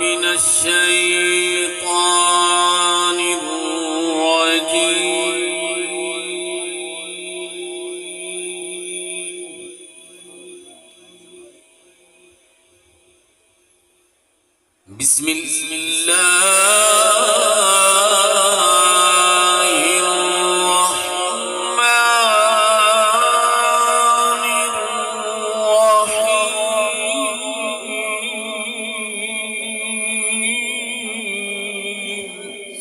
من الشيطان الرجيم. بسم الله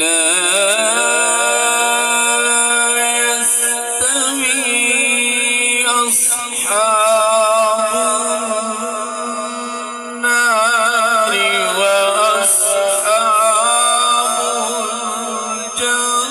لا يستوي أصحاب النار وأصحاب الجنة.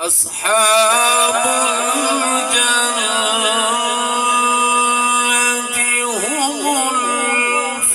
أصحاب الجنة هم الفائزون.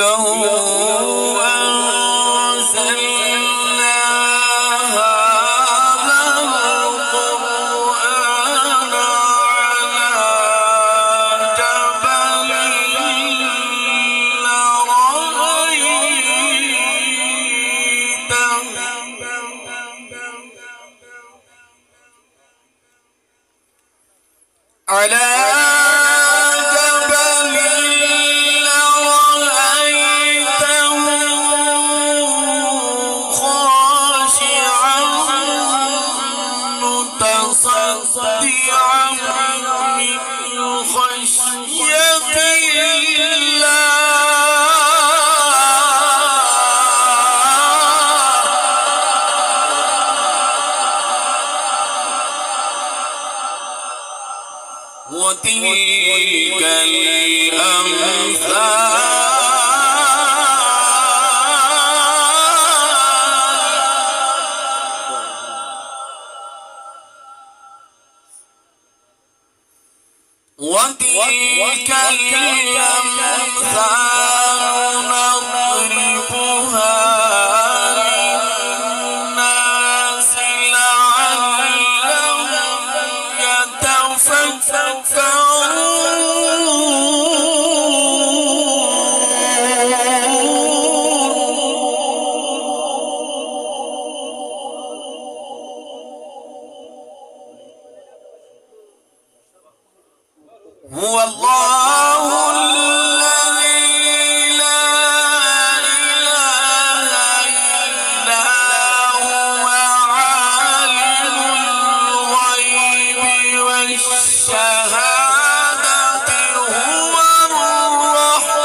لو أنزلنا هذا القرآن على جبل لرأيته على متصدعا من خشية الله. وتلك الأمثال نضربها للناس لعلهم يتفكرون. هو الله الذي لا إله إلا هو عالم الغيب والشهادة هو الرحمن.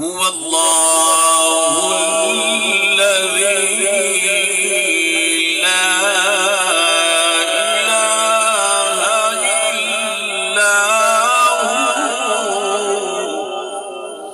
هو الله الذي لا إله إلا هو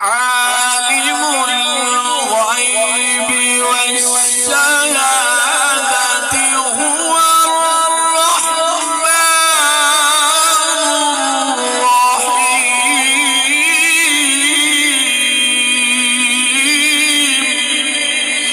عالم الغيب والشهادة هو الرحمن الرحيم.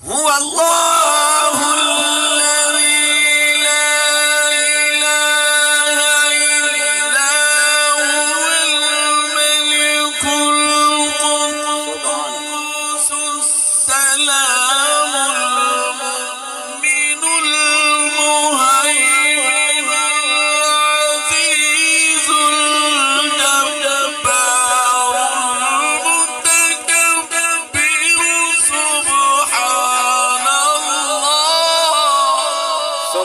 هو الله الذي لا إله إلا هو الملك القدوس السلام المؤمن المهيمن العزيز الجبار المتكبر سبحان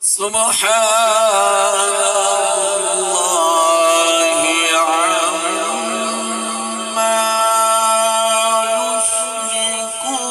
سبحان الله عما يشركون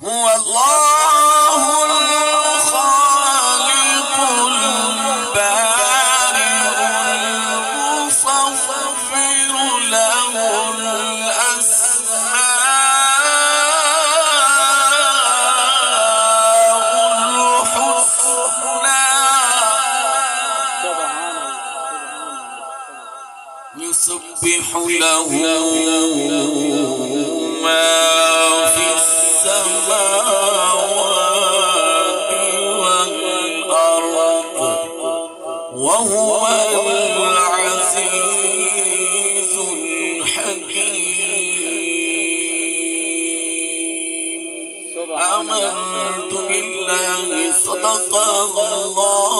هو الله الخالق البارئ المصور له الأسماء الحسنى يسبح له ما في السماوات والأرض وهو العزيز الحكيم آمنت بالله صدق الله